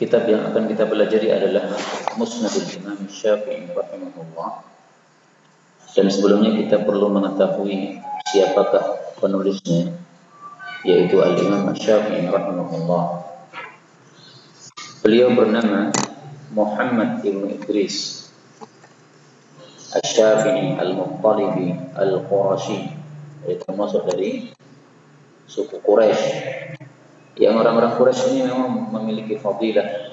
Kitab yang akan kita pelajari adalah Musnadul Imam Syafi'i rahimahullah. Dan sebelumnya kita perlu mengetahui siapakah penulisnya, yaitu Al-Imam Syafi'i rahimahullah. Beliau bernama Muhammad ibn Idris Asy-Syafi'i Al-Muttalibi Al-Qurashi, yaitu termasuk dari suku Quraisy. Yang orang-orang Quraisy ini memang memiliki fadilah,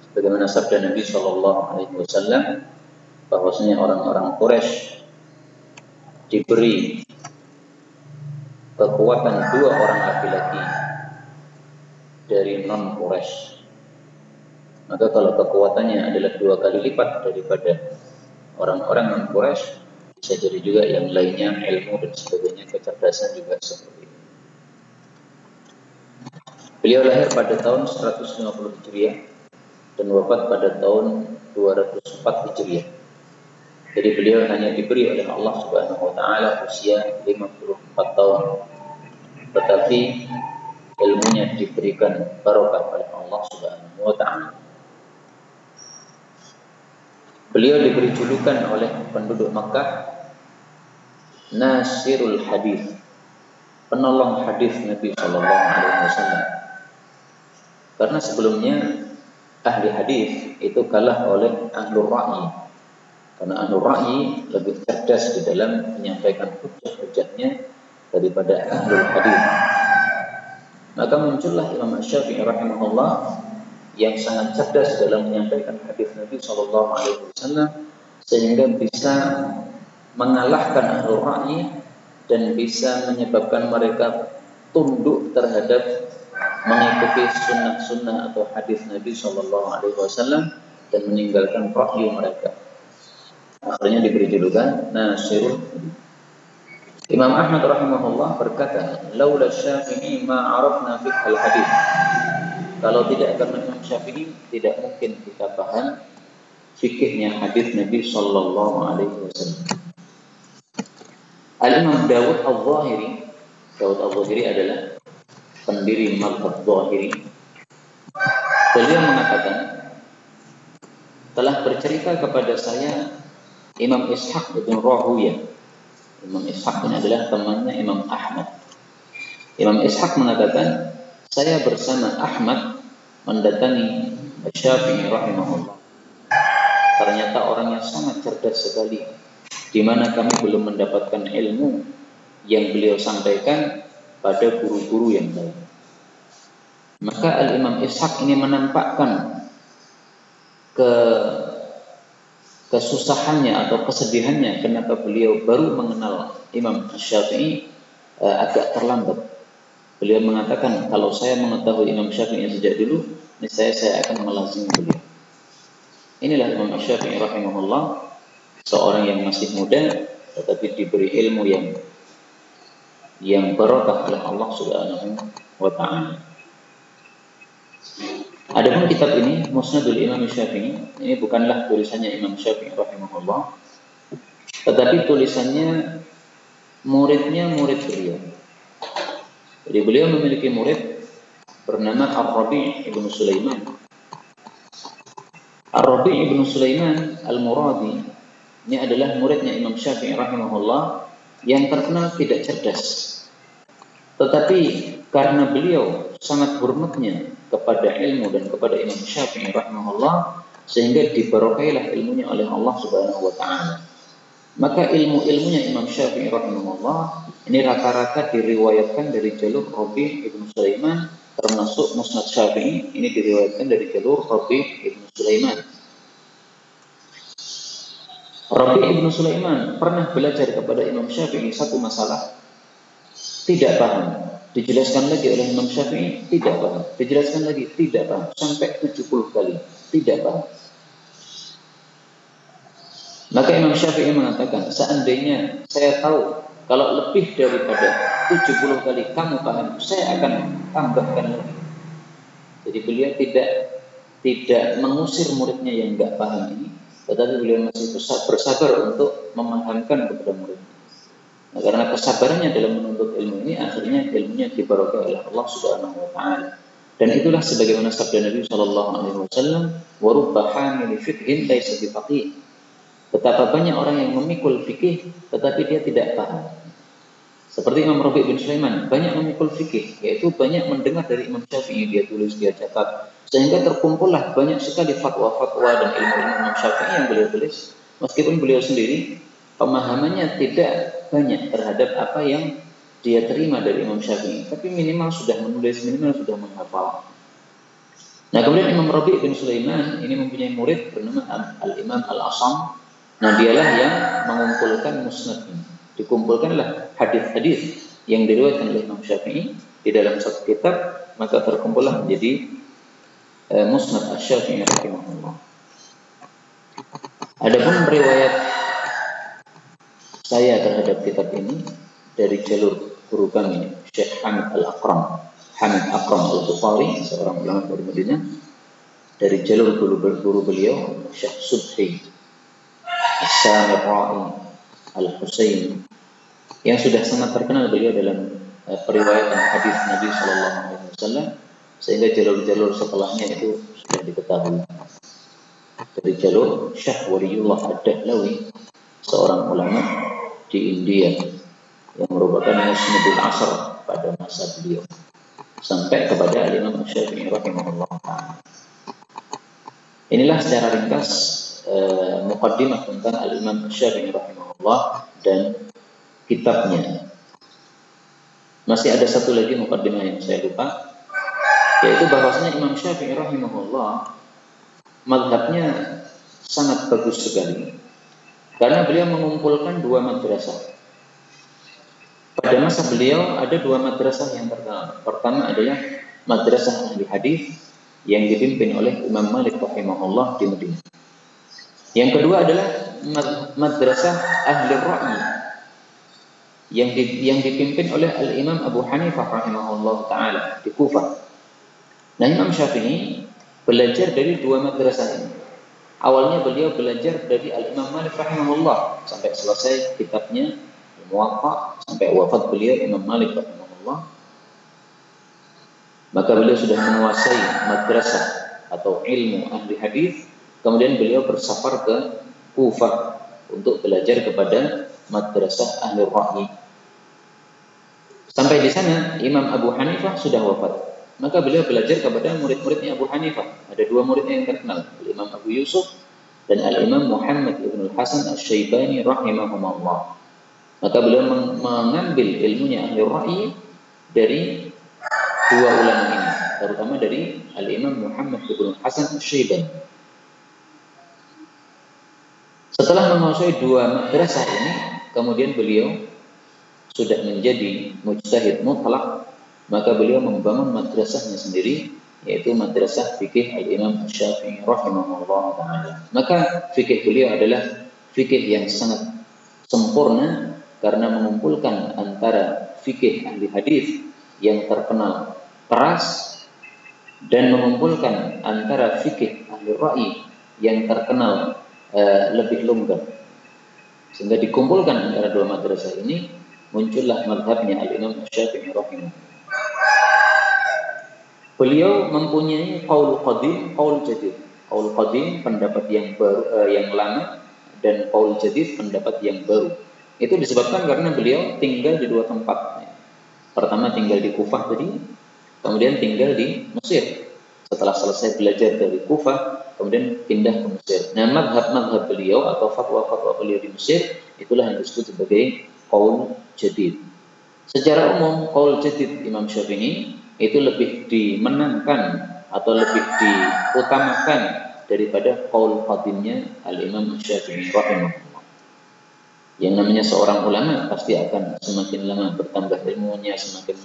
sebagaimana sabda Nabi Shallallahu Alaihi Wasallam bahwasanya orang-orang Quraisy diberi kekuatan dua orang laki-laki dari non Quraisy. Maka kalau kekuatannya adalah 2 kali lipat daripada orang-orang non Quraisy, bisa jadi juga yang lainnya ilmu dan sebagainya, kecerdasan juga seperti itu. Beliau lahir pada tahun 150 Hijriah dan wafat pada tahun 204 Hijriah. Jadi beliau hanya diberi oleh Allah Subhanahu wa taala usia 54 tahun. Tetapi ilmunya diberikan barokah oleh Allah Subhanahu wa taala. Beliau diberi julukan oleh penduduk Makkah Nasirul Hadis, penolong hadis Nabi Shallallahu Alaihi Wasallam. Karena sebelumnya ahli hadis itu kalah oleh ahlul ra'yi. Karena ahlul ra'yi lebih cerdas di dalam menyampaikan hujah-hujahnya daripada ahlul hadis. Maka muncullah Imam Syafi'i rahimahullah yang sangat cerdas dalam menyampaikan hadis Nabi Shallallahu Alaihi Wasallam, sehingga bisa mengalahkan ahlul ra'yi dan bisa menyebabkan mereka tunduk terhadap mengikuti sunnah-sunnah atau hadis Nabi Shallallahu Alaihi Wasallam dan meninggalkan ra'yu mereka. Akhirnya diberi julukan Nasirul. Imam Ahmad rahimahullah berkata, "Laula Syafi'i ma 'arafna fiqhal hadis." Kalau tidak karena Imam Syafi'i, tidak mungkin kita paham fikihnya hadis Nabi Shallallahu Alaihi Wasallam. Al-Imam Dawud Al-Zahiri adalah pendiri mazhab Zahiri. Beliau mengatakan, telah bercerita kepada saya Imam Ishaq bin Rahuyah. Imam Ishaq ini adalah temannya Imam Ahmad. Imam Ishaq mengatakan, saya bersama Ahmad mendatangi Syafi'i rahimahullah. Ternyata orangnya sangat cerdas sekali, di mana kami belum mendapatkan ilmu yang beliau sampaikan pada guru-guru yang lain. Maka Al-Imam Ishaq ini menampakkan kesusahannya atau kesedihannya kenapa beliau baru mengenal Imam Syafi'i agak terlambat. Beliau mengatakan, kalau saya mengetahui Imam Syafi'i sejak dulu, niscaya saya akan melazimi beliau. Inilah Imam Syafi'i rahimahullah, seorang yang masih muda tetapi diberi ilmu yang barokah oleh Allah Subhanahu wa taala. Adapun kitab ini Musnadul Imam Syafi'i, ini bukanlah tulisannya Imam Syafi'i rahimahullah, tetapi tulisannya muridnya murid beliau. Jadi beliau memiliki murid bernama Ar-Rabi' ibn Sulaiman. Ar-Rabi' ibn Sulaiman Al-Muradi ini adalah muridnya Imam Syafi'i rahimahullah yang terkenal tidak cerdas. Tetapi karena beliau sangat hormatnya kepada ilmu dan kepada Imam Syafi'i rahimahullah, sehingga dibarokailah ilmunya oleh Allah Subhanahu wa taala. Maka ilmu-ilmunya Imam Syafi'i rahimahullah ini rata-rata diriwayatkan dari jalur Rabi' ibn Sulaiman, termasuk Musnad Syafi'i ini diriwayatkan dari jalur Rabi' ibn Sulaiman. Rabi' ibn Sulaiman pernah belajar kepada Imam Syafi'i satu masalah, tidak paham. Dijelaskan lagi oleh Imam Syafi'i, tidak paham. Dijelaskan lagi, tidak paham. Sampai 70 kali, tidak paham. Maka Imam Syafi'i mengatakan, seandainya saya tahu kalau lebih daripada 70 kali kamu paham, saya akan tambahkan lagi. Jadi beliau tidak mengusir muridnya yang tidak paham ini, tetapi beliau masih bersabar untuk memahamkan kepada muridnya. Nah, karena kesabarannya dalam menuntut ilmu ini, akhirnya ilmunya dibarokah oleh Allah Subhanahu wa taala. Dan itulah sebagaimana sabda Nabi Shallallahu Alaihi Wasallam, "Warubba hamil fikhin laisa bifaqih." Betapa banyak orang yang memikul fikih, tetapi dia tidak paham. Seperti Imam Rabi' bin Sulaiman, banyak memikul fikih, yaitu banyak mendengar dari Imam Syafi'i, dia tulis, dia catat, sehingga terkumpullah banyak sekali fatwa-fatwa dan ilmu-ilmu Imam Syafi'i yang beliau tulis, meskipun beliau sendiri pemahamannya tidak banyak terhadap apa yang dia terima dari Imam Syafi'i, tapi minimal sudah menulis, minimal sudah menghafal. Nah, kemudian Imam Rabi' bin Sulaiman ini mempunyai murid bernama Al-Imam Al-Asam. Nah, dialah yang mengumpulkan musnad ini. Dikumpulkanlah hadis-hadis yang diriwayatkan oleh Imam Syafi'i di dalam satu kitab, maka terkumpullah menjadi Musnad Asy-Syafi'i rahimahullah. Adapun riwayat saya terhadap kitab ini dari jalur guru kami, Syekh Hamid Al-Akram, Hamid Akram Al-Bukhari, seorang ulama dari Madinah, dari jalur guru beliau, Syekh Subhi As-Samirai Al-Husaini, yang sudah sangat terkenal beliau dalam periwayatan hadis Nabi Shallallahu Alaihi Wasallam, sehingga jalur-jalur setelahnya itu sudah diketahui. Dari jalur Syekh Waliullah Ad-Dahlawi, seorang ulama di India yang merupakan musnadul asr pada masa beliau, sampai kepada Imam Syafi'i rahimahullah. Inilah secara ringkas muqaddimah tentang Al-Imam Syafi'i rahimahullah dan kitabnya. Masih ada satu lagi muqaddimah yang saya lupa, yaitu bahwasanya Imam Syafi'i rahimahullah mazhabnya sangat bagus sekali, karena beliau mengumpulkan dua madrasah. Pada masa beliau ada dua madrasah yang terkenal. Pertama adalah madrasah ahli hadis yang dipimpin oleh Imam Malik rahimahullah di Madinah. Yang kedua adalah madrasah ahli ra'yi yang dipimpin oleh Al-Imam Abu Hanifah rahimahullah ta'ala di Kufah. Nah, Imam Syafi'i belajar dari dua madrasah ini. Awalnya beliau belajar dari Al-Imam Malik rahimahullah sampai selesai kitabnya Muwatta, sampai wafat beliau Imam Malik rahimahullah. Maka beliau sudah menguasai madrasah atau ilmu ahli hadis. Kemudian beliau bersafar ke Kufah untuk belajar kepada madrasah ahli ra'yi. Sampai di sana Imam Abu Hanifah sudah wafat. Maka beliau belajar kepada murid-muridnya Abu Hanifah. Ada dua muridnya yang terkenal, Imam Abu Yusuf dan Al-Imam Muhammad ibn Al-Hasan Asy-Syaibani rahimahumullah. Maka beliau mengambil ilmunya ahli ra'yi dari dua ulama ini, terutama dari Al-Imam Muhammad ibn Al-Hasan Asy-Syaibani. Setelah menguasai dua madrasah ini, kemudian beliau sudah menjadi mujtahid mutlak, maka beliau membangun madrasahnya sendiri, yaitu madrasah fikih Al-Imam Syafi'i rahimahullah ta'ala. Maka fikih beliau adalah fikih yang sangat sempurna, karena mengumpulkan antara fikih ahli hadis yang terkenal keras dan mengumpulkan antara fikih ahli ra'yi yang terkenal lebih longgar, sehingga dikumpulkan antara dua madrasah ini, muncullah mazhabnya Al-Imam Syafi'i rahimahullah. Beliau mempunyai qaul qadim, qaul jadid. Qaul qadim pendapat yang baru, yang lama, dan qaul jadid pendapat yang baru. Itu disebabkan karena beliau tinggal di dua tempat. Pertama tinggal di Kufah tadi, kemudian tinggal di Mesir. Setelah selesai belajar dari Kufah, kemudian pindah ke Mesir. Nah, madhab beliau atau fatwa-fatwa beliau di Mesir, itulah yang disebut sebagai qaul jadid. Secara umum, qaul jadid Imam Syafi'i itu lebih dimenangkan atau lebih diutamakan daripada qaul qadimnya Al-Imam Syafi'i rahimahullah. Yang namanya seorang ulama pasti akan semakin lama bertambah ilmunya, semakin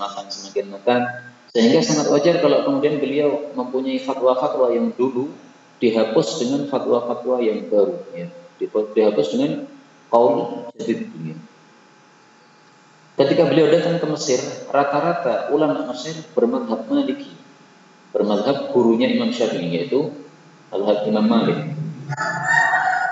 matang, sehingga sangat wajar kalau kemudian beliau mempunyai fatwa-fatwa yang dulu dihapus dengan fatwa-fatwa yang baru, ya. Dihapus dengan qaul jadid beliau. Ketika beliau datang ke Mesir, rata-rata ulama Mesir bermadhab Maliki, bermadhab gurunya Imam Syafi'i, yaitu madhab Imam Malik.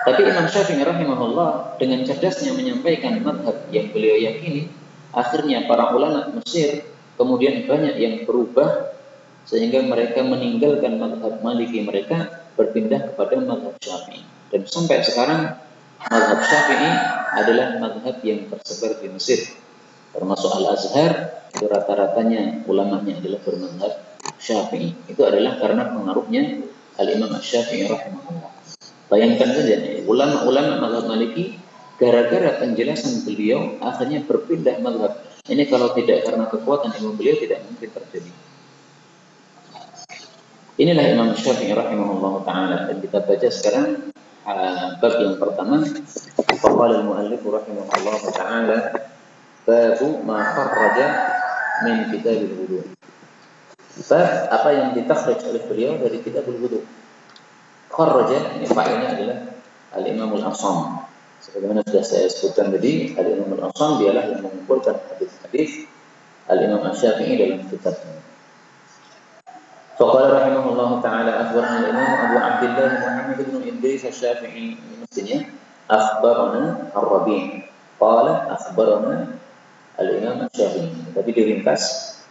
Tapi Imam Syafi'i rahimahullah dengan cerdasnya menyampaikan madhab yang beliau yakini, akhirnya para ulama Mesir kemudian banyak yang berubah sehingga mereka meninggalkan mazhab Maliki mereka berpindah kepada mazhab Syafi'i. Dan sampai sekarang mazhab Syafi'i adalah mazhab yang tersebar di Mesir. Termasuk Al-Azhar, itu rata-ratanya ulamanya adalah bermazhab Syafi'i. Itu adalah karena pengaruhnya Al-Imam Asy-Syafi'i rahimahullah. Bayangkan saja, ulama-ulama mazhab Maliki gara-gara penjelasan beliau akhirnya berpindah mazhab. Ini kalau tidak karena kekuatan ilmu beliau tidak mungkin terjadi. Inilah Imam Syafi'i rahimahullah ta'ala. Dan kita baca sekarang bab yang pertama. Faqala al-muallif rahimahullah ta'ala babu ma kharraja min kitabil wudu. Bab apa yang ditakhrij oleh beliau dari kitabul wudu. Kharraja ini fa'ilnya adalah al-Imam al-Asam. Sebagaimana sudah saya sebutkan tadi, al-Imam al-Asam dialah yang mengumpulkan hadis-hadis al-Imam Asy-Syafi'i dalam kitabnya. Faqala rahimahullah ta'ala akhbarana al-Imam Abu Abdullah Muhammad bin Idris Asy-Syafi'i, mestinya akhbarana Ar-Rabi'. Qala akhbarana al-Imam Asy-Syafi'i. Tapi diringkas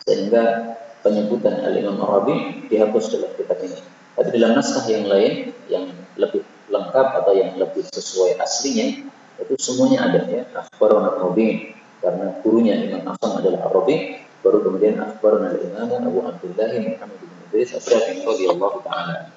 sehingga penyebutan al-Imam Ar-Rabi' dihapus dalam kitab ini. Tapi dalam naskah yang lain yang lebih lengkap atau yang lebih sesuai aslinya itu semuanya ada ya. Akhbarana Ar-Rabi' karena gurunya Imam Asam adalah Ar-Rabi', baru kemudian akhbarana al-Imam Abu Abdullah Muhammad bin Idris Asy-Syafi'i radhiyallahu ta'ala.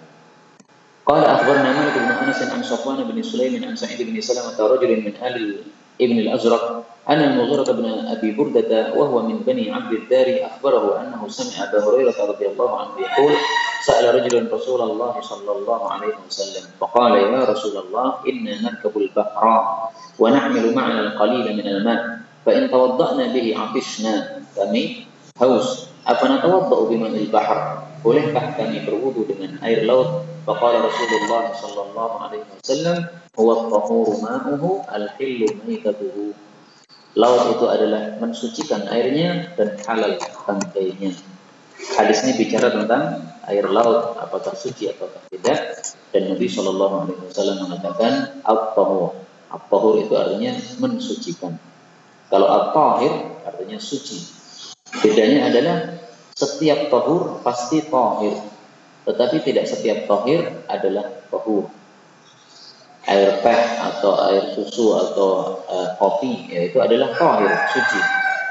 Qala akhbarana Malik bin Anas an Safwan bin Sulaim an Sa'id bin Salamah rajulun min ahli Ibn al-Azraq anna al-Mughirah bin Abi Burdah wa huwa min bani Abd ad-Dari akhbarahu annahu sami'a Abu Hurairah radhiyallahu anhu yaqul sa'ala rajulun Rasulullah sallallahu alaihi wasallam faqala ya Rasulullah inna narkabu al-bahra wa nahmilu ma'ana al-qalila min al-ma' fa in tawadda'na bihi 'atishna kami haus apa natawadda'u bima'il bahr, bolehkah kami berwudu dengan air laut? Faqala Rasulullah sallallahu alaihi wasallam huwa at-tahuru ma'uhu al-hillu maitatuhu. Laut itu adalah mensucikan airnya dan halal bangkainya. Hadis ini bicara tentang air laut apakah suci ataukah tidak, dan Nabi sallallahu alaihi wasallam mengatakan at-tahur. At-tahur itu artinya mensucikan. Kalau at-tahir artinya suci. Bedanya adalah setiap tahur pasti tahir, tetapi tidak setiap tahir adalah tahur. Air teh atau air susu atau kopi, ya, itu adalah tahir, suci.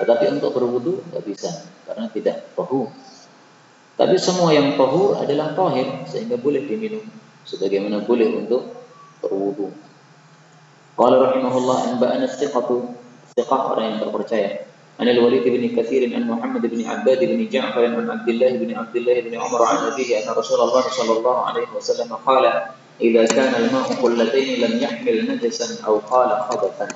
Tetapi untuk berwudu tidak bisa, karena tidak tahur. Tapi semua yang tahur adalah tahir, sehingga boleh diminum, sebagaimana boleh untuk berwudu. Qala rahimahullah anba'ana as-siqatu, siqah orang yang terpercaya. عن الوليد بن كثير عن محمد بن عباد بن جعفر عن عبد الله بن عمر عن أبيه أن رسول الله صلى الله عليه وسلم قال إذا كان الماء قلتين لم يحمل نجسا أو قال خبثا.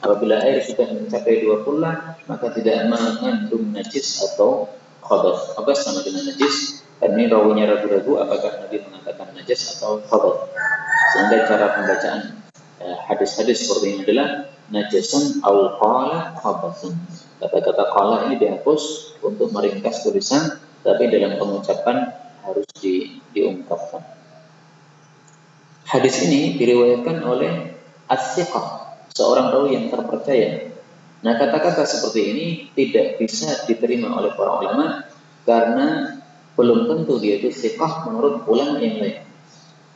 Apabila air sudah mencapai 2 kullah maka tidak mengandung najis atau khabath. Khabath sama dengan najis. Karena rawinya ragu-ragu apakah Nabi mengatakan najis atau khabath. Sehingga cara pembacaan hadis-hadis seperti ini adalah najasun aw qala khabathun. Kata-kata qala ini dihapus untuk meringkas tulisan, tapi dalam pengucapan harus diungkapkan. Hadis ini diriwayatkan oleh as-siqah, seorang rawi yang terpercaya. Nah, kata-kata seperti ini tidak bisa diterima oleh para ulama karena belum tentu dia itu siqah menurut ulama yang lain.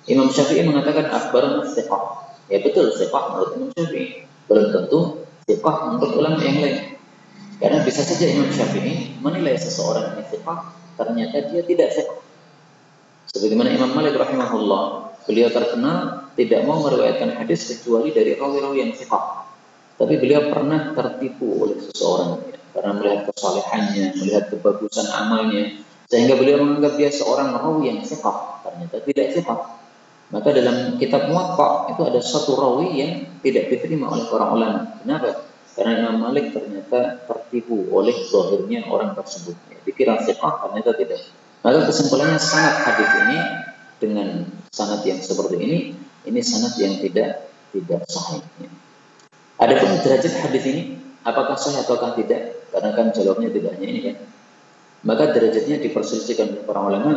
Imam Syafi'i mengatakan akhbarana siqah. Ya betul, siqah menurut Imam Syafi'i. Belum tentu siqah menurut ulama yang lain. Karena bisa saja Imam Syafi'i menilai seseorang ini siqah, ternyata dia tidak siqah. Sebagaimana Imam Malik rahimahullah, beliau terkenal tidak mau meriwayatkan hadis kecuali dari rawi-rawi yang siqah. Tapi beliau pernah tertipu oleh seseorang karena melihat kesalehannya, melihat kebagusan amalnya, sehingga beliau menganggap dia seorang rawi yang siqah, ternyata tidak siqah. Maka dalam kitab Muwatta itu ada satu rawi yang tidak diterima oleh orang ulama. Kenapa? Karena Imam Malik ternyata tertipu oleh zahirnya orang tersebut. Dikira siqah, ternyata tidak. Maka kesimpulannya sanad hadis ini dengan sanad yang seperti ini sanad yang tidak sahih. Adapun derajat hadis ini apakah sahih ataukah tidak? Karena kan jawabnya tidak hanya ini kan. Maka derajatnya diperselisihkan oleh para ulama.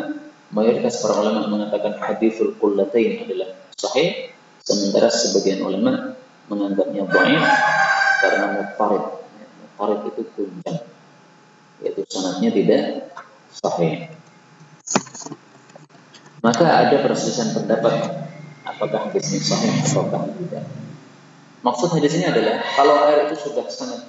Mayoritas para ulama mengatakan hadisul qullatain adalah sahih, sementara sebagian ulama menganggapnya dhaif karena muttarid itu kunjang, yaitu sanadnya tidak sahih. Maka ada perselisihan pendapat apakah hadisnya sahih ataukah tidak. Maksud hadis ini adalah kalau air itu sudah sangat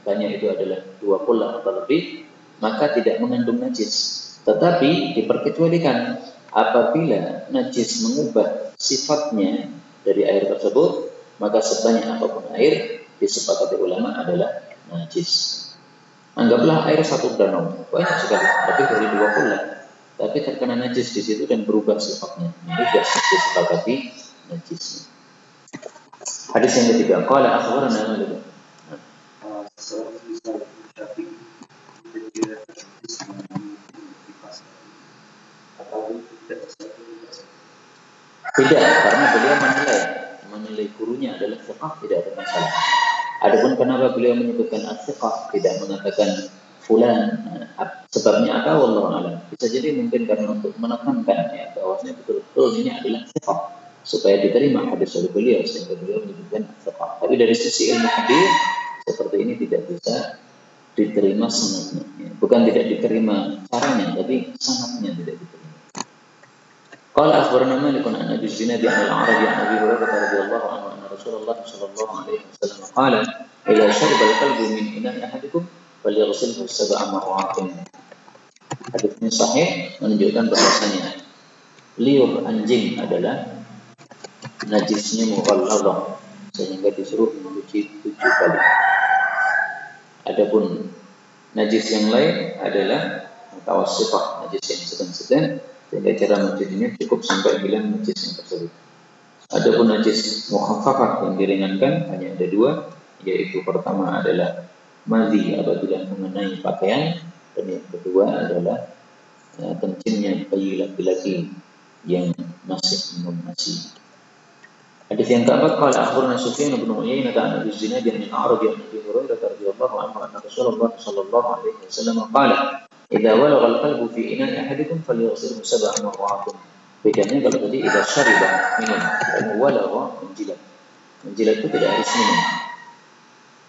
banyak itu adalah 20 atau lebih, maka tidak mengandung najis. Tetapi diperkecualikan apabila najis mengubah sifatnya dari air tersebut, maka sebanyak apapun air disepakati ulama adalah najis. Anggaplah air satu danau, banyak sekali, lebih dari 20, tapi terkena najis di situ dan berubah sifatnya. Ini sudah disepakati najisnya. Hadis yang ketiga, qala akhbarana Malik. Tidak, karena beliau menilai gurunya adalah thiqah, tidak ada masalah. Adapun kenapa beliau menyebutkan as-thiqah, tidak mengatakan fulan, sebabnya apa? Wallahu a'lam. Bisa jadi mungkin karena untuk menekankan ya bahwasanya betul-betul ini adalah thiqah, supaya diterima hadis dari beliau, sehingga beliau menyebutkan thiqah. Tapi dari sisi ilmu hadis seperti ini tidak bisa diterima sanadnya. Bukan tidak diterima caranya, tapi sanadnya tidak diterima. Qala akhbarana Malik an Abi Zinad an al-A'raj an Abi Hurairah radhiyallahu anhu anna Rasulullah sallallahu alaihi wasallam qala idza shariba al-kalbu min ina'i ahadikum falyaghsilhu sab'a marratin. Hadis ini sahih, menunjukkan bahwasanya liur anjing adalah najisnya mughalladhah, sehingga disuruh mencuci 7 kali. Adapun najis yang lain adalah mutawassithah, najis yang sedang-sedang, sehingga cara mencucinya cukup sampai hilang najis yang tersebut. Adapun najis mukhaffafah yang diringankan hanya ada 2, yaitu pertama adalah madhi apabila mengenai pakaian, dan yang kedua adalah kencingnya bayi laki-laki yang masih minum ASI. Hadis yang keempat, qala akhbarana Sufyan bin Uyainah an Abi Zinad an al-A'raj an Abi Hurairah radhiyallahu anhu anna Rasulullah sallallahu alaihi wasallam qala idza walagha al-qalbu fi ina'i ahadikum falyaghsilhu 7 marratin. Bedanya kalau tadi idza syariba minum, dan walagha menjilat. Menjilat itu tidak harus minum.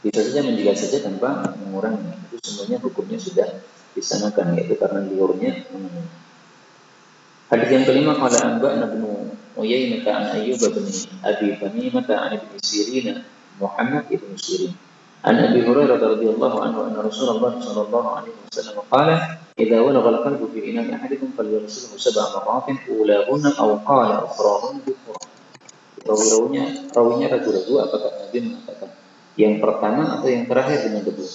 Bisa saja menjilat saja tanpa mengurangi. Itu semuanya hukumnya sudah disamakan, yaitu karena liurnya mengenai. Hadis yang kelima, qala anba'na ibnu Uyainah an Ayyub bin Abi Tamimah an Ibnu Sirin Muhammad ibn Sirin an Abi Hurairah radhiyallahu anhu anna Rasulullah sallallahu alaihi wasallam qala idza walagha al-qalbu fi ina'i ahadikum falyaghsilhu 7 marratin ulahunna aw qala ukhrahunna bi-qur'an. Rawinya ragu-ragu apakah Nabi mengatakan yang pertama atau yang terakhir dengan debu.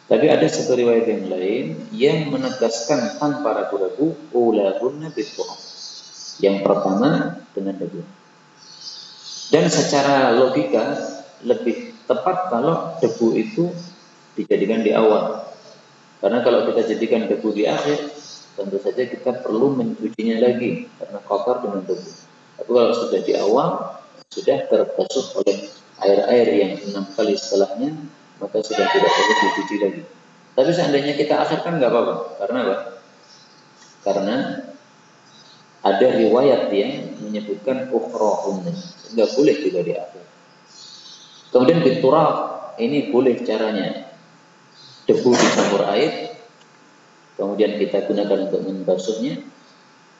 Tapi ada satu riwayat yang lain yang menegaskan tanpa ragu-ragu ulahunna bi-qur'an, yang pertama dengan debu. Dan secara logika lebih tepat kalau debu itu dijadikan di awal, karena kalau kita jadikan debu di akhir, tentu saja kita perlu mencucinya lagi karena kotor dengan debu. Tapi kalau sudah di awal, sudah terbasuh oleh air-air yang 6 kali setelahnya, maka sudah tidak perlu dicuci lagi. Tapi seandainya kita akhirkan nggak apa-apa. Karena apa? Karena ada riwayat yang menyebutkan ukhrahunna, nggak boleh juga di akhir. Kemudian biturab, ini boleh caranya. Debu dicampur air, kemudian kita gunakan untuk membasuhnya.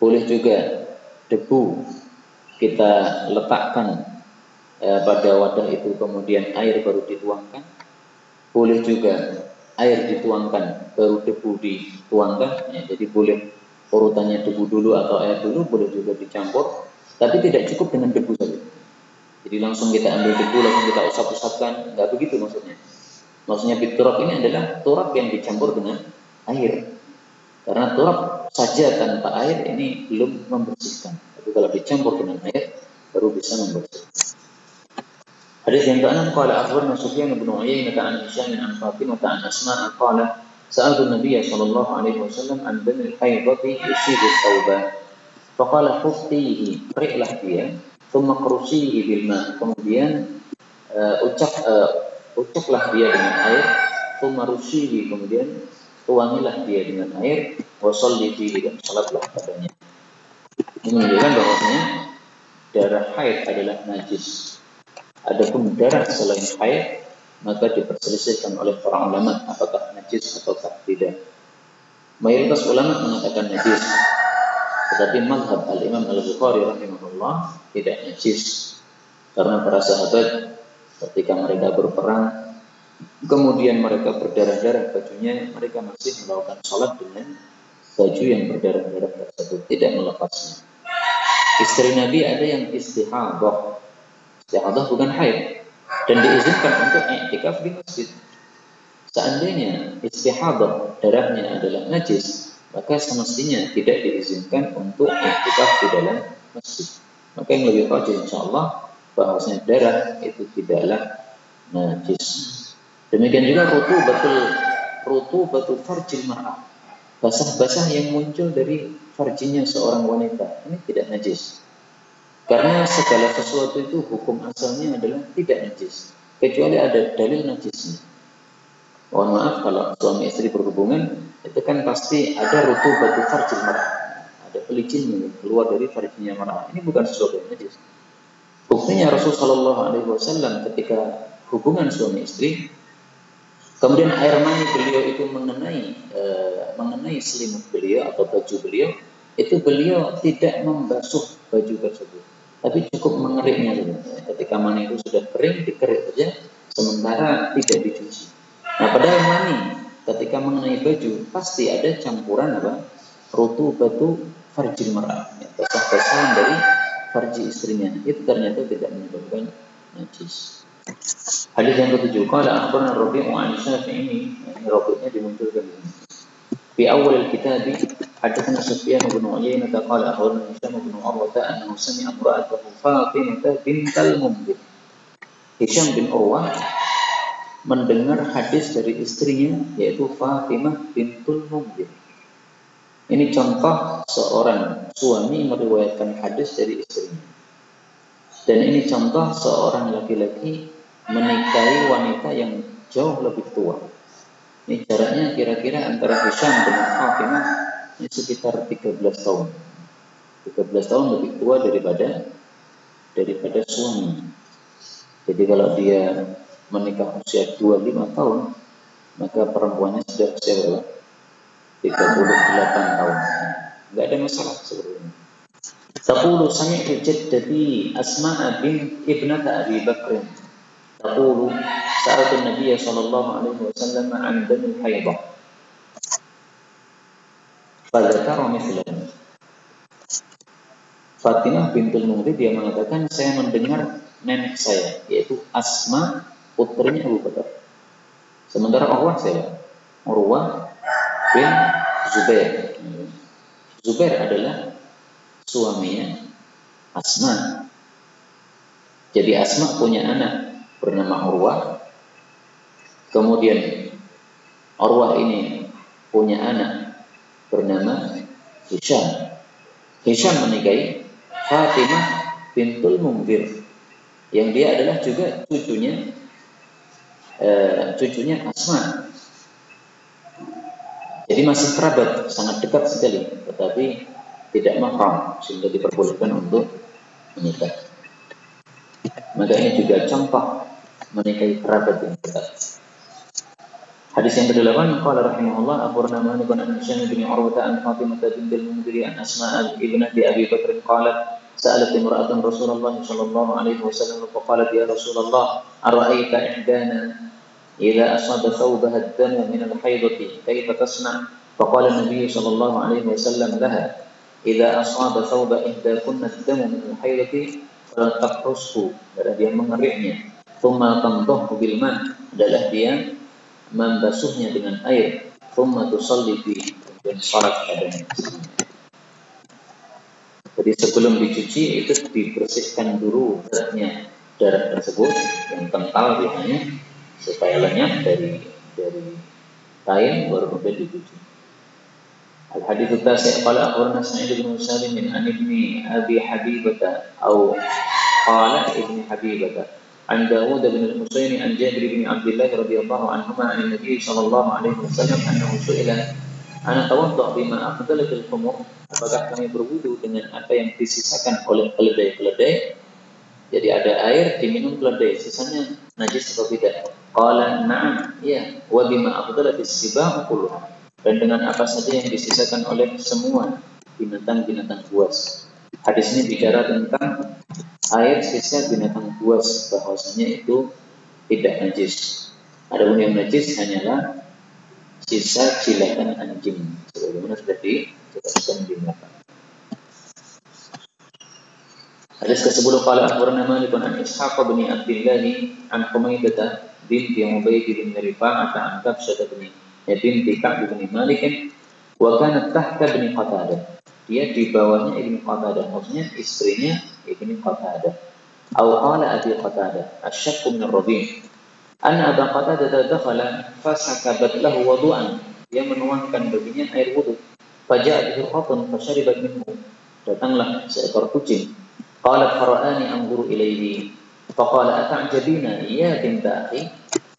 Boleh juga debu kita letakkan pada wadah itu, kemudian air baru dituangkan. Boleh juga air dituangkan baru debu dituangkan, ya, jadi boleh urutannya debu dulu atau air dulu, boleh juga dicampur, tapi tidak cukup dengan debu saja. Jadi langsung kita ambil debu langsung kita usap-usapkan, nggak begitu maksudnya. Maksudnya biturab ini adalah turab yang dicampur dengan air, karena turab saja tanpa air ini belum membersihkan, tapi kalau dicampur dengan air baru bisa membersihkan. Hadis yang ke-6, qala akhbarana Sufyan bin Uyainah an Hisham an Fatimah an Asma' qala sa'altu an-nabiy sallallahu alaihi wasallam an dam al-haydati yusibu thawban faqala huftihi, ri'lah dia, thumma qrusihi bil ma', kemudian ucaplah dia dengan air, thumma rusihi, kemudian tuangilah dia dengan air, wa shalli fihi, dan salatlah padanya. Ini menunjukkan bahwasanya darah haid adalah najis. Adapun darah selain haid maka diperselisihkan oleh para ulama apakah najis atau tidak. Mayoritas ulama mengatakan najis, Tetapi mazhab Al-Imam Al-Bukhari rahimahullah tidak najis. Karena para sahabat ketika mereka berperang, kemudian mereka berdarah-darah bajunya, mereka masih melakukan sholat dengan baju yang berdarah-darah tersebut, tidak melepasnya. Istri Nabi ada yang istihadah. Istihadah bukan haid, dan diizinkan untuk i'tikaf di masjid. Seandainya istihadah darahnya adalah najis, maka semestinya tidak diizinkan untuk i'tikaf di dalam masjid. Maka yang lebih rajih insyaallah bahwasanya darah itu tidaklah najis. Demikian juga rutubatul farjil mar'ah. Basah-basah yang muncul dari farjinya seorang wanita ini tidak najis. Karena segala sesuatu itu hukum asalnya adalah tidak najis, kecuali ada dalil najisnya. Mohon maaf kalau suami istri berhubungan, itu kan pasti ada rutubatul farjil mar'ah, ada pelicin yang keluar dari farjinya mar'ah. Ini bukan sesuatu yang najis. Buktinya Rasulullah SAW ketika hubungan suami istri, kemudian air mani beliau itu mengenai selimut beliau atau baju beliau, itu beliau tidak membasuh baju tersebut, tapi cukup mengeriknya saja. Ketika mani itu sudah kering, dikerik saja, sementara tidak dicuci. Nah, padahal mani ketika mengenai baju pasti ada campuran apa? Rutubatu farjil mar'ah, basah-basahan dari farji istrinya, itu ternyata tidak menyebabkan najis. Hadis yang ketujuh, qala akhbarana Rabi'u an Syafi'i, ini Rabi'nya dimunculkan di sini. Fi awal kitab hadatsana Sufyan bin Uyainah qala akhbarana Hisham bin Urwah annahu sami'a imra'atahu Fatimah bintal Mundhir. Hisham bin Urwah mendengar hadis dari istrinya yaitu Fatimah bintul Mundhir. Ini contoh seorang suami meriwayatkan hadis dari istrinya. Dan ini contoh seorang laki-laki menikahi wanita yang jauh lebih tua. Ini jaraknya kira-kira antara Hisham dengan Fatimah ini sekitar 13 tahun. 13 tahun lebih tua daripada suami. Jadi kalau dia menikah usia 25 tahun, maka perempuannya sudah usia berapa? 38 tahun. Enggak ada masalah sebenarnya. Taqulu sami'tu jaddati Asma' bint ibnat Abi Bakr. Taqulu sa'altu an-nabiy sallallahu alaihi wasallam 'an dam al-haidh. Fadzakara mithlan. Fatimah bintul Mundhir dia mengatakan, saya mendengar nenek saya yaitu Asma putrinya Abu Bakar. Sementara Urwah bin Zubair. Zubair adalah suaminya Asma. Jadi Asma punya anak bernama Urwah. Kemudian Urwah ini punya anak bernama Hisham. Hisham menikahi Fatimah bintul Mundhir, yang dia adalah juga cucunya Asma. Jadi masih kerabat, sangat dekat sekali, tetapi tidak mahram sehingga diperbolehkan untuk menikah. Maka ini juga contoh menikahi kerabat yang dekat. Hadis yang ke-8, qala rahimahullah akhbarana Malik an Hisham bin Urwah an Fatimah bintul Mundhir an Asma ibnati Abi Bakr qalat sa'alat imra'atan Rasulullah sallallahu alaihi wasallam faqalat ya Rasulullah ara'aita ihdana idza asaba thawbaha ad-damu min al-haidati kayfa tasna' faqala an-nabiy sallallahu alaihi wasallam laha idza asaba thawba ihdakunna ad-damu min al-haidati fala taqrusu, adalah dia mengeriknya, thumma tamdahu bil ma', adalah dia membasuhnya dengan air, thumma tusalli fi, dan salat padanya. Jadi sebelum dicuci itu dibersihkan dulu darah tersebut yang kental biasanya supaya lenyap dari kain, baru kemudian dicuci. Al-hadits at-tasi' qala akhbarana Sa'id bin Salim min ibni Abi Habibah atau qala ibni Habibah an Dawud bin al-Husaini an Jabir bin Abdullah radhiyallahu anhuma an Nabi sallallahu alaihi wasallam annahu su'ila ana tawadda bima afdalat al-khumur, apakah kami berwudu dengan apa yang disisakan oleh keledai-keledai. Jadi ada air diminum keledai, sisanya najis atau tidak? Qala na'am, iya, wa bima afdalat as-sibah kulluha, dan dengan apa saja yang disisakan oleh semua binatang-binatang buas. Hadis ini bicara tentang air sisa binatang buas, bahwasanya itu tidak najis. Adapun yang najis hanyalah sisa jilatan anjing, sebagaimana sudah dijelaskan di belakang. Hadis ke-10, qala akhbarana Malik an Ishaq bin Abdullah an Humaydah binti Ubayd bin Rifa'ah an Kabsyah bin binti Ka'b bin Malik wa kanat tahta bin Qatadah. Dia di bawahnya Ibnu Qatadah, maksudnya istrinya Ibnu Qatadah. Aw qala Abi Qatadah, asy-Syakk min Rabi'. Anna Abu Qatadah dakhala fasakabat lahu wudu'an. Dia menuangkan baginya air wudu. Faja'a bihi qatun fasharibat minhu. Datanglah seekor kucing. Qalat fara'ani anzuru ilaihi. Faqala ata'jabina ya binta akhi.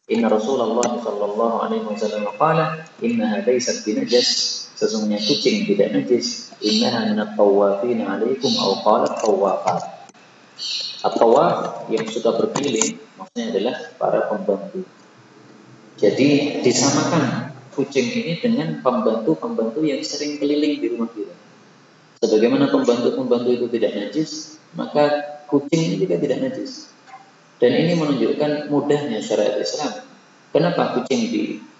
Inna Rasulullah sallallahu alaihi wasallam qala innaha laysat binajas. Sesungguhnya kucing tidak najis. Innaha minat tawafin alaikum aw qalat tawafat. At-tawaf yang suka berkeliling maksudnya adalah para pembantu. Jadi disamakan kucing ini dengan pembantu-pembantu yang sering keliling di rumah kita. Sebagaimana pembantu-pembantu itu tidak najis, maka kucing ini juga tidak najis. Dan ini menunjukkan mudahnya syariat Islam. Kenapa kucing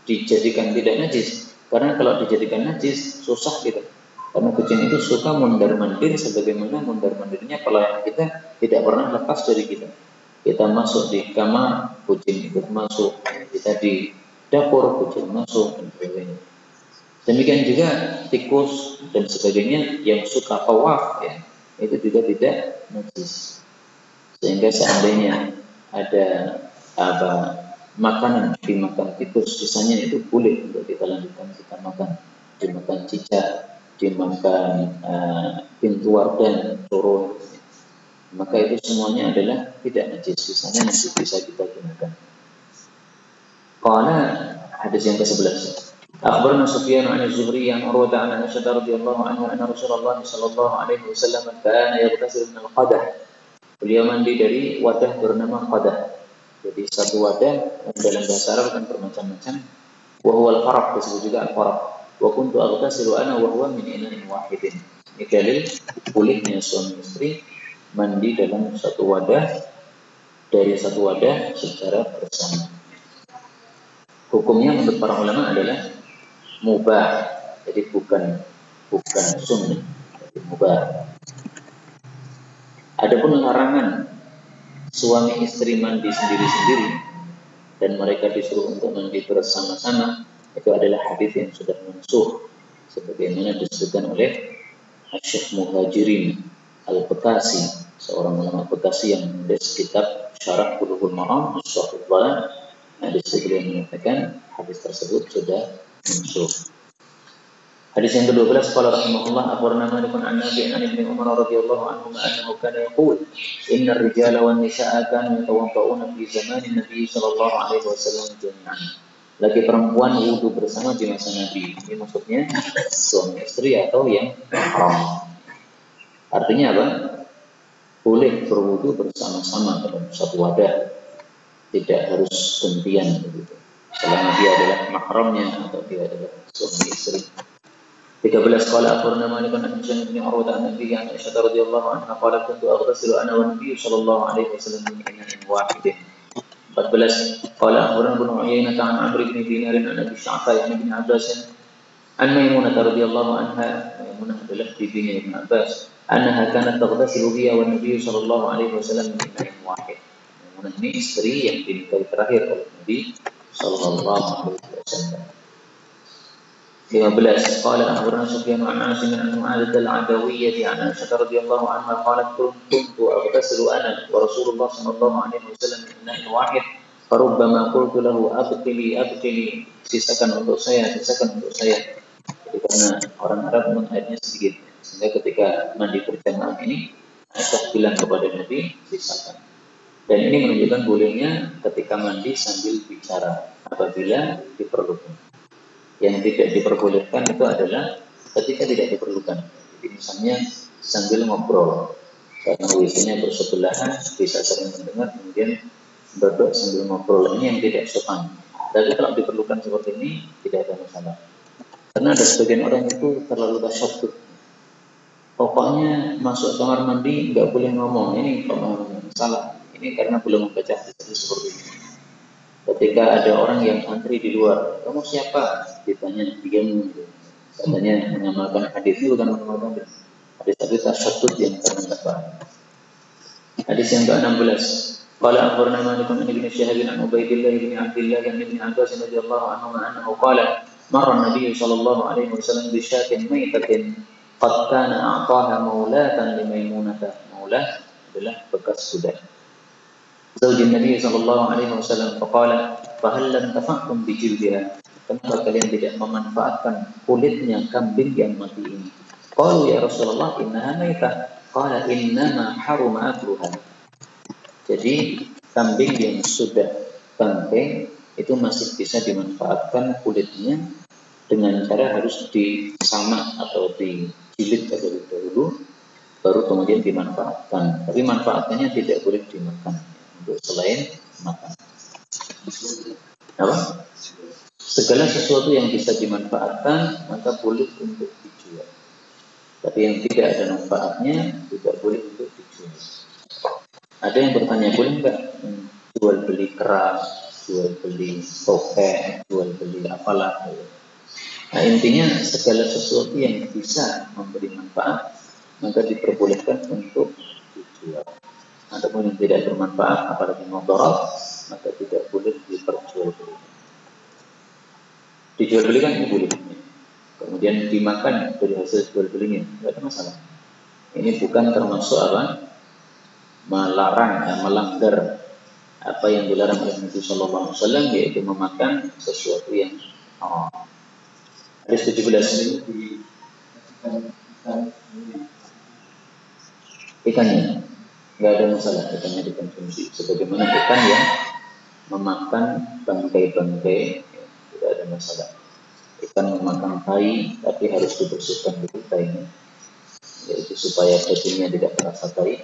dijadikan tidak najis? Karena kalau dijadikan najis, susah kita. Karena kucing itu suka mondar-mandir, sebagaimana mondar-mandirnya pelayan kita tidak pernah lepas dari kita. Kita masuk di kamar, kucing ikut masuk. Kita di dapur, kucing masuk, dan sebagainya. Demikian juga tikus dan sebagainya yang suka tawaf, ya, itu juga tidak najis. Sehingga seandainya ada makanan dimakan tikus, sisanya itu boleh untuk kita lanjutkan kita makan. Dimakan cicak, dimakan pintu wardan, turun, maka itu semuanya adalah tidak najis, sisanya masih bisa kita gunakan. Qala, hadis yang ke-11. Akhbarana Sufyan an Az-Zuhri an Urwah an Aisyah radhiyallahu anha anna Rasulullah sallallahu alaihi wasallam kana yaghtasil min al-qadah. Beliau mandi dari wadah bernama qadah. Jadi satu wadah dalam bahasa Arab kan bermacam-macam. Wa huwa al-faraq, disebut juga al-faraq. Wa kuntu aghtasilu ana wa huwa min ina'in wahidin. Ini dalil bolehnya suami istri mandi dalam satu wadah, dari satu wadah secara bersama. Hukumnya menurut para ulama adalah mubah, jadi bukan sunnah, jadi mubah. Adapun larangan suami istri mandi sendiri-sendiri dan mereka disuruh untuk mandi bersama-sama, itu adalah hadis yang sudah mansukh, sebagaimana disebutkan oleh Syekh Muhajirin Al-Bekasi, seorang ulama Bekasi yang menulis kitab Syarah Bulughul Maram Syarh Al-Dhalan. Hadis beliau mengatakan hadis tersebut sudah mansukh. Hadis yang ke-12, qala rahimahullah akhbarana Malik an Nafi' an Ibnu Umar radhiyallahu anhu annahu kana yaqul innar rijala wan nisaa kanu yatawadda'una fi zamanin Nabi sallallahu alaihi wasallam jami'an. Laki perempuan wudu bersama di masa Nabi. Ini maksudnya suami istri atau yang haram. Artinya apa? Boleh berwudu bersama-sama dalam satu wadah. Tidak harus gantian begitu. Selama dia adalah mahramnya atau dia adalah suami istri. 13 qala akhbarana Malik an Hisham bin Urwah an Abi Aisyah radhiyallahu anha qalat kuntu aghtasilu ana wa Nabi sallallahu alaihi wasallam min ina'in wahidin. 14 qala akhbarana Ibnu Uyainah an Amr bin Dinar an Abi Sya'tha an Ibn Abbas an Maimunah radhiyallahu anha. Maimunah adalah bibinya Ibn Abbas. Annaha kanat taghtasilu biha wa Nabi sallallahu alaihi wasallam min ina'in wahid. Maimunah ini istri yang dinikahi terakhir oleh Nabi sallallahu alaihi wasallam. 15 qala akhbarana Sufyan an Asim an Mu'adh al-Adawiyyah an Aisyah radhiyallahu anha qalat kuntu aghtasilu ana wa Rasulullah sallallahu alaihi wasallam min ina'in wahid farubbama qultu lahu abqili sisakan untuk saya. Jadi karena orang Arab memang airnya sedikit, sehingga ketika mandi berjamaah ini Aisyah bilang kepada Nabi sisakan. Dan ini menunjukkan bolehnya ketika mandi sambil bicara apabila diperlukan. Yang tidak diperbolehkan itu adalah ketika tidak diperlukan. Jadi misalnya sambil ngobrol, karena WC-nya bersebelahan, bisa sering mendengar, kemudian duduk sambil ngobrol, ini yang tidak sopan. Tapi kalau diperlukan seperti ini tidak ada masalah. Karena ada sebagian orang itu terlalu tasyadud. pokoknya masuk kamar mandi nggak boleh ngomong. Ini pemahaman yang salah. Ini karena belum membaca hadis seperti ini. Ketika ada orang yang antri di luar, kamu siapa? Ditanya, diam. Katanya mengamalkan hadis itu bukan mengamalkan hadis. Hadis tasyadud yang karena nggak paham. Hadis yang ke-16. Qala akhbarana Malik an Ibn Shihab an Ubaidillah bin Abdullah an Ibn Abbas radhiyallahu anhu annahu qala marra an-nabiy sallallahu alaihi wasallam bi syatin maitatin qad kana a'taha maulatan li Maimunah. Maulah adalah bekas kuda. Zaujin Nabi sallallahu alaihi wasallam faqala fa hal lam tafaqtum bi jildiha? Kenapa kalian tidak memanfaatkan kulitnya kambing yang mati ini? Qalu ya Rasulullah innaha maitah. Qala innama haruma akluha. Jadi kambing yang sudah bangkai itu masih bisa dimanfaatkan kulitnya dengan cara harus disamak atau dijilid terlebih dahulu baru kemudian dimanfaatkan. Tapi manfaatnya tidak boleh dimakan untuk selain makan. Apa? Segala sesuatu yang bisa dimanfaatkan maka boleh untuk dijual. Tapi yang tidak ada manfaatnya tidak boleh untuk dijual. Ada yang bertanya, boleh nggak jual beli keras, jual beli topeng, jual beli apalah? Nah intinya segala sesuatu yang bisa memberi manfaat maka diperbolehkan untuk dijual. Adapun yang tidak bermanfaat apalagi mudarat maka tidak boleh diperjualbelikan. Dijual belikan boleh. Kemudian dimakan dari hasil jual belinya, tidak ada masalah. Ini bukan termasuk apa? Melarang, melanggar apa yang dilarang oleh Nabi Sallallahu Alaihi Wasallam, yaitu memakan sesuatu yang haram. Hadis 17. Ikannya nggak ada masalah, ikannya dikonsumsi sebagaimana ikan yang memakan bangkai-bangkai, tidak ada masalah. Ikan memakan tai, tapi harus dibersihkan dulu tainya, yaitu supaya dagingnya tidak terasa tai.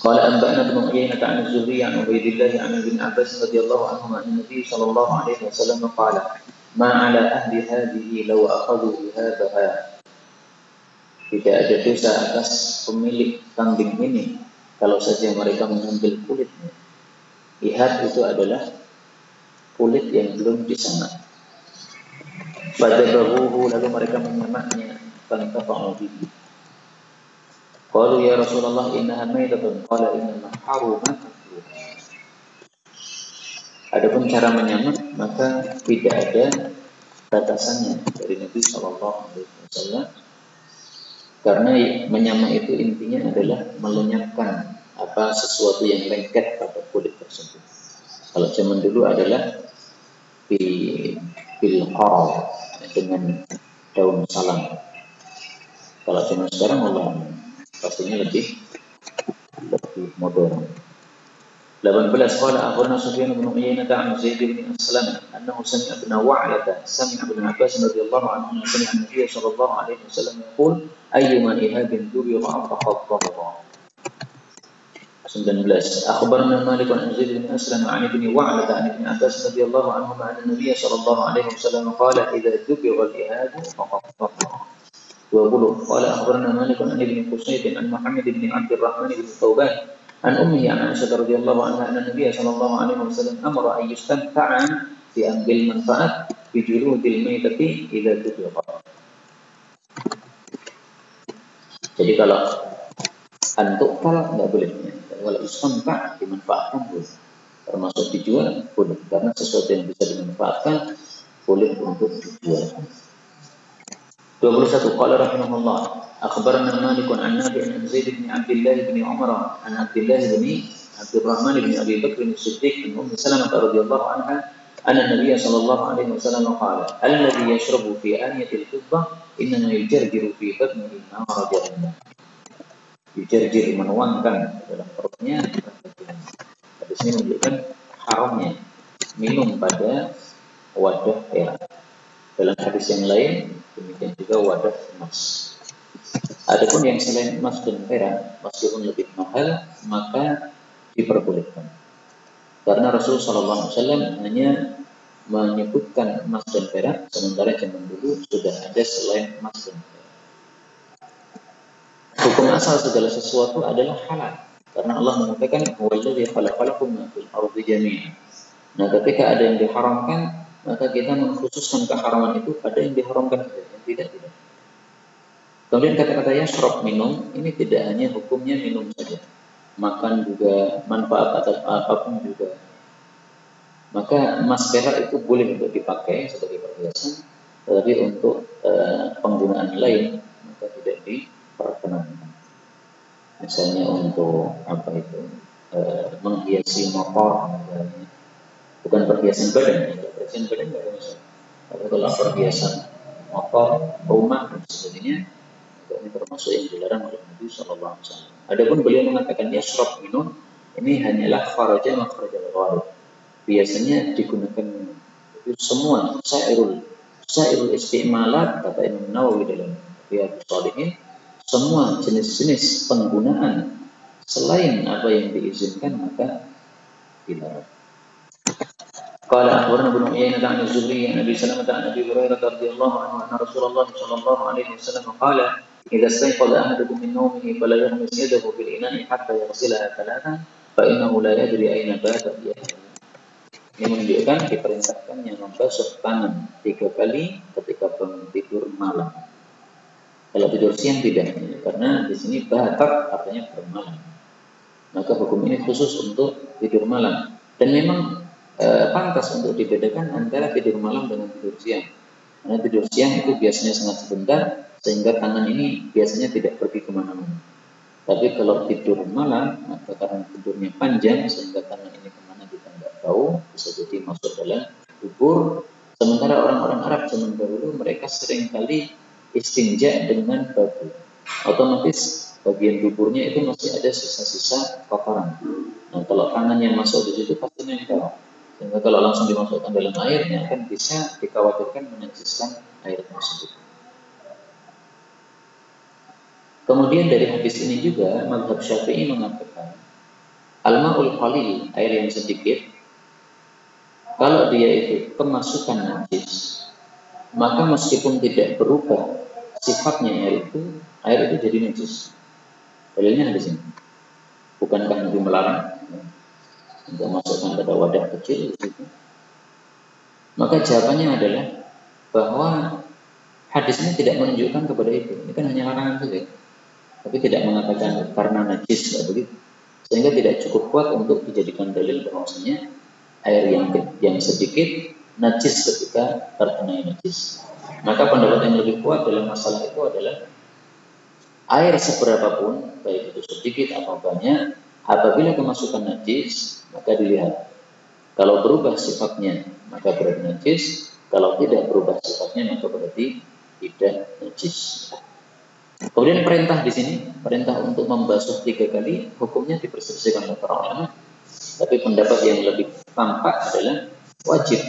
Qala anba'ana Ibnu Uyainah an Az-Zuhri an Ubaidillah an Ibn Abbas radhiyallahu anhu an Nabi sallallahu alaihi wasallam qala ma 'ala ahli hadhihi law akhadhu bihadha. Tidak ada dosa atas pemilik kambing ini kalau saja mereka mengambil kulitnya. Ihad itu adalah kulit yang belum disamak. Fadabahuhu, lalu mereka menyamaknya, fantafa'u bihi. Qalu ya Rasulullah innaha maitatun, qala innama haruma. Adapun cara menyamak maka tidak ada batasannya dari Nabi sallallahu alaihi wasallam. Karena menyamak itu intinya adalah melenyapkan apa sesuatu yang lengket pada kulit tersebut. Kalau zaman dulu adalah bilqar dengan daun salam. Kalau zaman sekarang Allah pastinya lebih modern. 18 qala akhbarana Sufyan bin Uyainah an Zaid bin Aslam annahu sami'a ibn Wa'lah sami'a ibn Abbas radhiyallahu anhu sami'a Nabi sallallahu alaihi wasallam yaqul ayyuma ihadin dubira faqad 19 akhbarana Malik an Zaid bin Aslam an ibn Wa'lah an ibn Abbas radhiyallahu anhu anna Nabi sallallahu alaihi wasallam qala idza dubira al-ihad faqad 20 qala akhbarana Malik an ibn Qusayd an Muhammad bin Abdul Rahman bin Thawban an ummi an Aisyah radhiyallahu anha anna Nabi sallallahu alaihi wasallam amara an yustamta'a diambil manfaat bi juludil maitati idza dubira. Jadi kalau antuk kalau enggak boleh, kalau istamta' dimanfaatkan boleh, termasuk dijual boleh, karena sesuatu yang bisa dimanfaatkan boleh untuk dijual. 21 qala rahimahullah akhbarana Malik an Nabi' an Zaid bin Abdullah bin Umar an Abdullah bin Abdul Rahman bin Abi Bakr as-Siddiq bin Ummu Salamah radhiyallahu anha anna Nabiy sallallahu alaihi wasallam qala alladhi yashrabu fi aniyatil fiddah innama yujarjiru fi batnihi nara jahannam. Yujarjir menuangkan dalam perutnya. Hadis ini menunjukkan haramnya minum pada wadah perak. Dalam hadis yang lain demikian juga wadah emas. Adapun yang selain emas dan perak meskipun lebih mahal maka diperbolehkan. Karena Rasulullah SAW hanya menyebutkan emas dan perak, sementara zaman dulu sudah ada selain emas dan perak. asal segala sesuatu adalah halal. Karena Allah mengatakan huwallazi khalaqalakum ma fil ardi jami'an. Nah, ketika ada yang diharamkan, maka kita mengkhususkan keharaman itu pada yang diharamkan saja, yang tidak. Kemudian kata-kata yashrab minum, ini tidak hanya hukumnya minum saja. Makan juga, manfaat atau apapun juga. Maka emas perak itu boleh untuk dipakai sebagai perhiasan, tetapi untuk penggunaan lain maka tidak diperkenankan. Misalnya untuk apa itu menghiasi motor, misalnya. Bukan perhiasan badan, perhiasan badan tidak ada masalah. Tapi kalau perhiasan motor, rumah dan sebagainya, ini termasuk yang dilarang oleh Nabi Sallallahu Alaihi Wasallam. Adapun beliau mengatakan yashrab minum, ini hanyalah kharaja makhrajal ghalib. Biasanya digunakan itu semua syairul istimalat, kata Imam Nawawi dalam Riyadhus Shalihin, semua jenis-jenis penggunaan selain apa yang diizinkan maka dilarang. Qala akhbarana Ibnu Uyainah an Az-Zuhri an Abi Salamah an Abi Hurairah radhiyallahu anhu anna Rasulullah sallallahu alaihi wasallam qala idza istayqadha ahadukum min nawmihi fala yaghmis yadahu fil ina'i hatta yaghsilaha thalathan fa innahu la yadri ayna batat yadihi. Ini menunjukkan diperintahkannya membasuh tangan 3 kali ketika bangun tidur malam. Kalau tidur siang tidak, karena di sini batat artinya bermalam. Maka hukum ini khusus untuk tidur malam. Dan memang pantas untuk dibedakan antara tidur malam dengan tidur siang. Karena tidur siang itu biasanya sangat sebentar, sehingga tangan ini biasanya tidak pergi kemana-mana. Tapi kalau tidur malam, maka karena tidurnya panjang, sehingga tangan ini kemana kita tidak tahu, bisa jadi masuk dalam dubur. Sementara orang-orang Arab zaman dahulu, mereka seringkali istinja dengan batu. Otomatis bagian duburnya itu masih ada sisa-sisa kotoran. Nah, kalau tangannya masuk di situ pasti nempel. Sehingga kalau langsung dimasukkan dalam airnya akan bisa dikhawatirkan menajiskan air tersebut. Kemudian dari hadis ini juga mazhab Syafi'i mengatakan al-ma'ul qalil, air yang sedikit, kalau dia itu kemasukan najis, maka meskipun tidak berubah sifatnya air itu jadi najis. Dalilnya di sini. Bukankah Nabi melarang untuk masukkan pada wadah kecil itu? Maka jawabannya adalah bahwa hadis ini tidak menunjukkan kepada itu. Ini kan hanya larangan saja. Tapi tidak mengatakan karena najis, begitu. Sehingga tidak cukup kuat untuk dijadikan dalil bahwasanya air yang sedikit najis ketika terkena najis. Maka pendapat yang lebih kuat dalam masalah itu adalah air seberapapun, baik itu sedikit atau banyak, apabila kemasukan najis, maka dilihat. Kalau berubah sifatnya, maka berarti najis. Kalau tidak berubah sifatnya, maka berarti tidak najis. Kemudian perintah di sini, perintah untuk membasuh 3 kali, hukumnya diperselisihkan oleh para ulama. Tapi pendapat yang lebih tampak adalah wajib,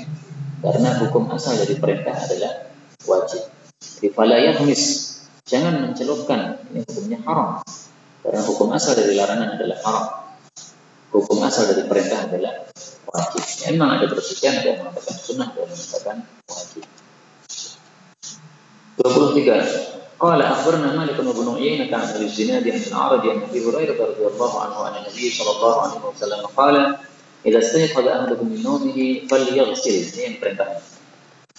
karena hukum asal dari perintah adalah wajib. Di fala yaghmis, jangan mencelupkan, ini hukumnya haram. Karena hukum asal dari larangan adalah haram. Hukum asal dari perintah adalah wajib. Ya, memang ada perselisihan, ada yang mengatakan sunnah, ada yang mengatakan wajib. 23. Qala akhbarna Malik bin Uyainah an al-Zinadi an al-A'raj an Abi Hurairah radhiyallahu anhu an Nabi sallallahu alaihi wasallam qala idza istayqadha ahadukum min nawmihi falyaghsil, ini yang perintah.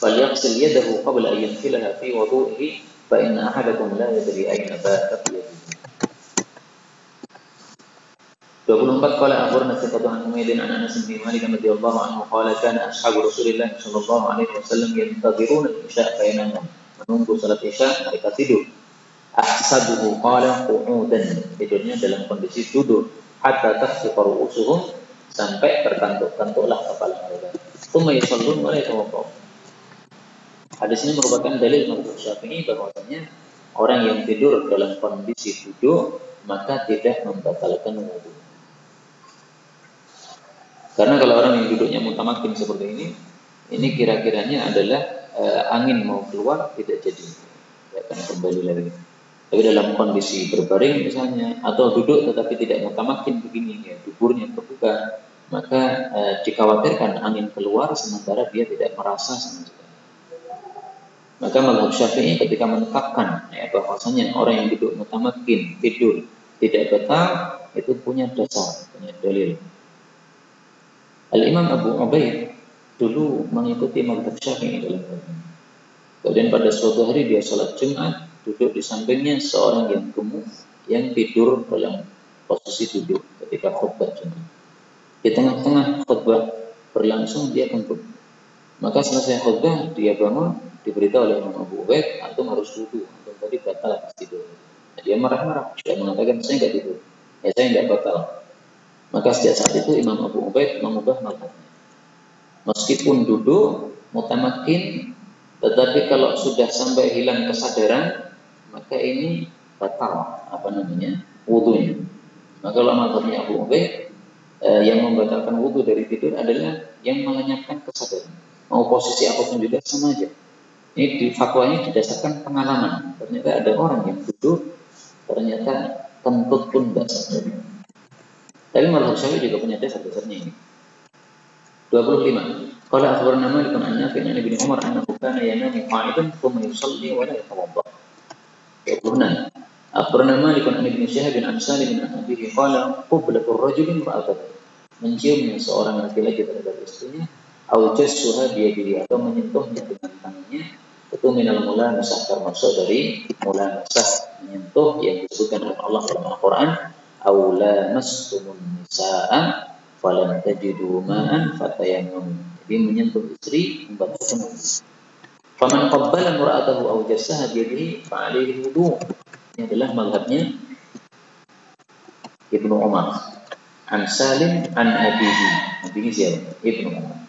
Falyaghsil yadahu qabla an yanfilaha fi wudu'ihi fa inna ahadakum la yadri ayna batat yadihi. 24. Qala akhbarna Thiqatu an Humaydin an Anas bin Malik radhiyallahu anhu qala kana ashabu Rasulillah sallallahu alaihi wasallam yantadhiruna al-isya fa yanamun, menunggu salat isya mereka tidur. Ahsabuhu qala qu'udan, tidurnya dalam kondisi duduk, hatta takhsiqa ru'usuhum, sampai terkantuk-kantuklah kepala mereka. Tsumma yusallun wa la yatawaddau. Hadis ini merupakan dalil mazhab Syafi'i bahwasanya orang yang tidur dalam kondisi duduk maka tidak membatalkan wudu. Karena kalau orang yang duduknya mutamakin seperti ini kira-kiranya adalah angin mau keluar tidak jadi, akan kembali lagi. Tapi dalam kondisi berbaring misalnya, atau duduk tetapi tidak mutamakin begini, ya, duburnya terbuka, maka dikhawatirkan angin keluar sementara dia tidak merasa sama sekali. Maka mazhab Syafi'i ketika menetapkan bahwasanya orang yang duduk mutamakin tidur tidak batal, itu punya dasar, punya dalil. Al-Imam Abu Ubaid dulu mengikuti mazhab Syafi'i dalam hal ini. Kemudian pada suatu hari dia sholat Jumat, duduk di sampingnya seorang yang gemuk yang tidur dalam posisi duduk ketika khutbah Jumat. Di tengah-tengah khutbah berlangsung dia kentut. Maka selesai khutbah dia bangun, diberitahu oleh Imam Abu Ubaid, antum harus wudu, antum tadi batal atas tidur. Nah, dia marah-marah, dia mengatakan saya nggak tidur, saya nggak batal. Maka sejak saat itu Imam Abu Ubaid mengubah mazhabnya. Meskipun duduk mutamakin, tetapi kalau sudah sampai hilang kesadaran, maka ini batal wudunya. Maka kalau mazhabnya Abu Ubaid, yang membatalkan wudu dari tidur adalah yang melenyapkan kesadaran. Mau posisi apapun juga sama aja. Ini di fatwanya didasarkan pengalaman. Ternyata ada orang yang duduk, ternyata kentut pun tidak sadar. Tapi mazhab Syafi'i juga punya dasar-dasarnya ini. 25. Qala akhbarana Malik an Nafi' an Ibnu Umar annahu kana yanamu qa'idan thumma yusalli wa la yatawadda. 26. Akhbarana Malik an Ibnu Syihab an Salim an Abihi qala qublatur rajulin ra'atuhu. Menciumnya seorang laki-laki terhadap istrinya, au jassuha biyadihi, atau menyentuhnya dengan tangannya, itu minal mulanasah, termasuk dari mulanasah, menyentuh yang disebutkan oleh Allah dalam Al-Quran, au lamastumun nisaa falam tajidu ma'an fatayammamu. Jadi menyentuh istri membatalkan wudu. Faman qabbala imra'atahu au jassaha biyadihi fa'alaihi wudu. Ini adalah mazhabnya Ibnu Umar. An Salim an Abihi. Abihi siapa? Ibnu Umar.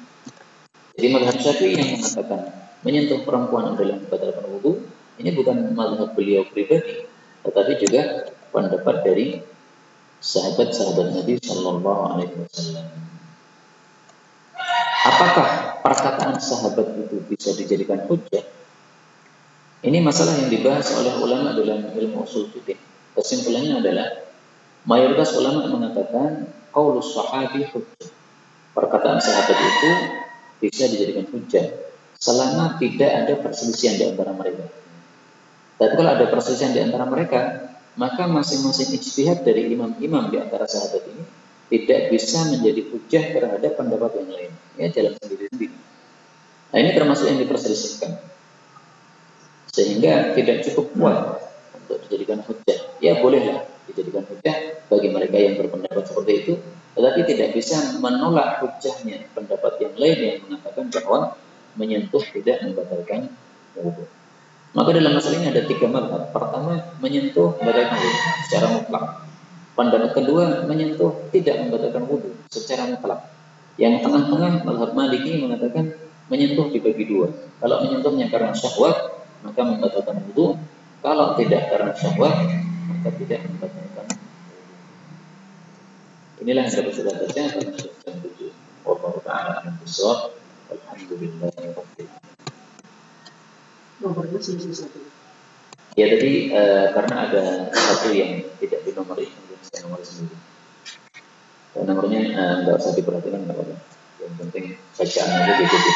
Jadi mazhab Syafi'i yang mengatakan menyentuh perempuan adalah membatalkan wudu, ini bukan mazhab beliau pribadi, tetapi juga pendapat dari sahabat-sahabat Nabi Sallallahu Alaihi Wasallam. Apakah perkataan sahabat itu bisa dijadikan hujjah? Ini masalah yang dibahas oleh ulama dalam ilmu usul fiqh. Kesimpulannya adalah mayoritas ulama mengatakan qaulus sahabi hujjah. Perkataan sahabat itu bisa dijadikan hujjah selama tidak ada perselisihan di antara mereka. Tapi kalau ada perselisihan di antara mereka, maka masing-masing ijtihad dari imam-imam di antara sahabat ini tidak bisa menjadi hujjah terhadap pendapat yang lain. Ya, jalan sendiri-sendiri. Nah, ini termasuk yang diperselisihkan. Sehingga tidak cukup kuat untuk dijadikan hujjah. Ya, bolehlah dijadikan hujjah bagi mereka yang berpendapat seperti itu, tetapi tidak bisa menolak hujjahnya pendapat yang lain yang mengatakan bahwa menyentuh tidak membatalkan wudu. Maka dalam masalah ini ada 3 mazhab. Pertama, menyentuh membatalkan wudu secara mutlak. Pendapat kedua, menyentuh tidak membatalkan wudu secara mutlak. Yang tengah-tengah, mazhab Maliki mengatakan menyentuh dibagi 2. Kalau menyentuhnya karena syahwat, maka membatalkan wudu. Kalau tidak karena syahwat, maka tidak membatalkan wudu. Inilah yang dapat kita baca dalam syarah 7. Wallahu ta'ala a'lam bishawab. Alhamdulillahirabbil alamin. Ya tadi karena ada satu yang tidak dinomori, saya nomor sendiri. Nomornya nggak usah diperhatikan, nggak apa-apa. Yang penting bacaan aja diikuti.